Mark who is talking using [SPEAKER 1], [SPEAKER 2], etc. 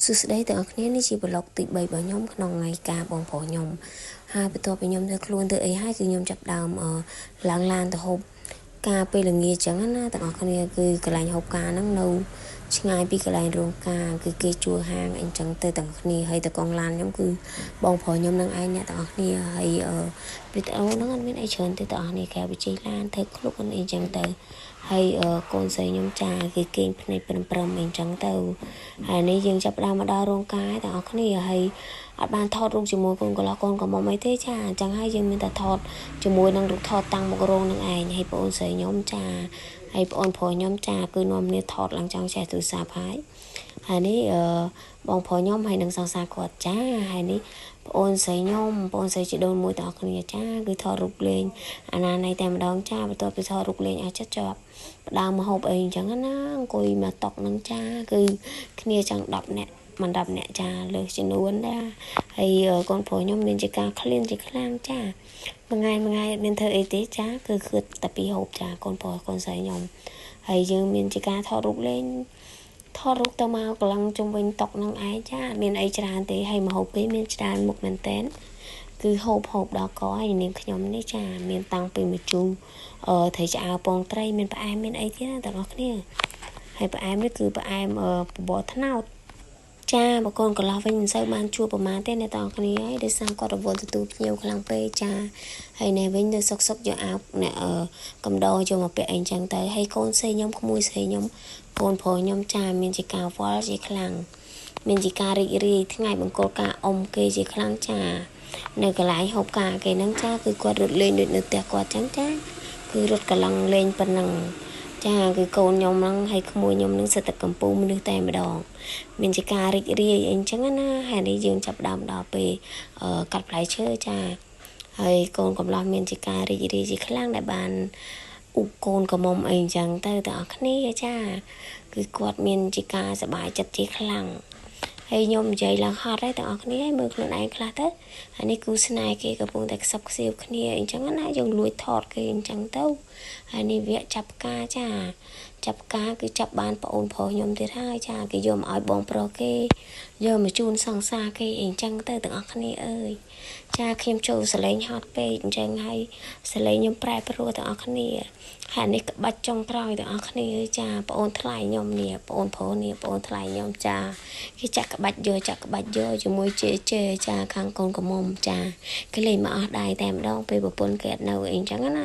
[SPEAKER 1] សួស្តីទាំងអស់គ្នានេះជាប្លុកទី3របស់ខ្ញុំក្នុងថ្ងៃការបងប្រុសខ្ញុំហើយបន្ទាប់ពីខ្ញុំទៅខ្លួនទៅអីហើយគឺខ្ញុំចាប់ដើមឡើងឡានទៅហូបការពេលល្ងាចចឹងណាទាំងអស់គ្នាគឺកន្លែងហូបការហ្នឹងនៅឆ្ងាយពីកន្លែងរោងការគឺគេជួលហាងអីចឹងទៅទាំងគ្នាហើយតកងឡានខ្ញុំគឺបងប្រុសខ្ញុំនឹងឯងអ្នកទាំងអស់គ្នាហើយវីដេអូហ្នឹងអត់មានអីច្រើនទេទាំងអស់គ្នាក្រៅពីជិះឡានធ្វើខ្លួនអីចឹងទៅហើយកូនស្រីខ្ញុំចាគេគេងភ្នែកព្រមអីចឹងទៅហើយនេះយើងចាប់ដើមមកដល់រោងការទាំងអស់គ្នាហើយអត់បានថតរូបជាមួយកូនកន្លោះកូនកំមុំអីទេចាអញ្ចឹងហើយយើងមានតែថតជាមួយនឹងរូបថតតាំងមករោងនឹងឯងហើយបងអូនស្រីខ្ញុំចាហើយបងប្រុសខ្ញុំចាគឺនាំគ្នាថតឡើងចង់ចេះទូរស័ព្ទហើយនេះបងប្រុសខ្ញុំហើយនឹងសង្សារគាត់ចាហើយនេះបងអូនស្រីខ្ញុំបងអូនស្រីជីដូនមួយទាំងអស់គ្នាចាគឺថតរូបលេងអាណានៃតែម្ដងចាបន្ទាប់ពីថតរូបលេងអស់ចិត្តជាប់ផ្ដើមមកហូបអីអញ្ចឹងណាអង្គុយមកតុកនឹងចាគឺគ្នាចង់10នាក់មិន10នាក់ចាលើសចំនួនដែរហើយកូនប្រុសខ្ញុំមានជាការឃ្លានជាខ្លាំងចាមួយថ្ងៃមានធ្វើអីទេចាគឺគិតតែពីហូបចាកូនប្រុសកូនស្រីខ្ញុំហើយយើងមានជាការថតរូបលេងថតរូបទៅមកកន្លងជុំវិញតុកនឹងឯងចាមានអីច្រើនទេហើយមកហូបគេមានច្រើនមុខមែនតើគឺហូបដល់កហើយនាងខ្ញុំនេះចាមានតាំងពីម្ជូរត្រីឆ្អើពងត្រីមានផ្អែមមានអីទៀតណាទាំងអស់គ្នាហើយផ្អែមនេះគឺផ្អែមបបរត្នោតចាបកូនកន្លោះវិញមិនសូវបានជួបប្រមាណទេអ្នកទាំងអស់គ្នាហើយដោយសារគាត់រវល់ទទួលភ្ញៀវខ្លាំងពេកចាហើយនៅវិញទៅសុកយកអាវអ្នកកំដរយកមកពាក់អីចឹងទៅហើយកូនស្រីខ្ញុំក្មួយស្រីខ្ញុំកូនប្រុសខ្ញុំចាមានជាការវល់ជាខ្លាំងមានជាការរីករាយថ្ងៃបង្គោលការអ៊ំគេជាខ្លាំងចានៅកន្លែងហូបការគេហ្នឹងចាគឺគាត់រត់លេងដូចនៅផ្ទះគាត់ចឹងចាគឺរត់កន្លងលេងប៉ុណ្ណឹងចាគឺកូនខ្ញុំហ្នឹងហើយក្មួយខ្ញុំនឹងសិតតែកំពូមនុស្សតែម្ដងមានជាការរីករាយអីចឹងណាហើយនេះយើងចាប់ដើមដល់ពេលកាត់ផ្លែឈើចាហើយកូនកំឡោះមានជាការរីករាយជាខ្លាំងដែលបានឧបកូនកំមុំអីចឹងទៅទាំងអស់គ្នាចាគឺគាត់មានជាការសប្បាយចិត្តជាខ្លាំងហើយខ្ញុំនិយាយឡើងហត់ហើយទាំងអស់គ្នាឲ្យមើលខ្លួនឯងខ្លះទៅហើយនេះគូស្នេហ៍គេកំពុងតែខ្សឹបខ្សៀវគ្នាអីចឹងណាយើងលួចថតគេអញ្ចឹងទៅហើយនេះវគ្គចាប់ផ្កាចាចាប់ផ្កាគឺចាប់បានប្អូនប្រុសខ្ញុំទៀតហើយចាគេយកមកឲ្យបងប្រុសគេយកមកជូនសង្សារគេអីចឹងទៅទាំងអស់គ្នាអើយចាខ្ញុំចូលសលេងហត់ពេកអញ្ចឹងហើយសលេងខ្ញុំប្រែប្រួលទាំងអស់គ្នាហើយនេះក្បាច់ចុងក្រោយទាំងអស់គ្នាចាប្អូនថ្លៃខ្ញុំនេះប្អូនប្រុសនេះប្អូនថ្លៃខ្ញុំចាគេចាក់ក្បាច់យកជាមួយជេចាខាងកូនកំមុំចាគេលេងមកអស់ដៃតែម្ដងពេលប្រពន្ធគេអត់នៅអីចឹងណា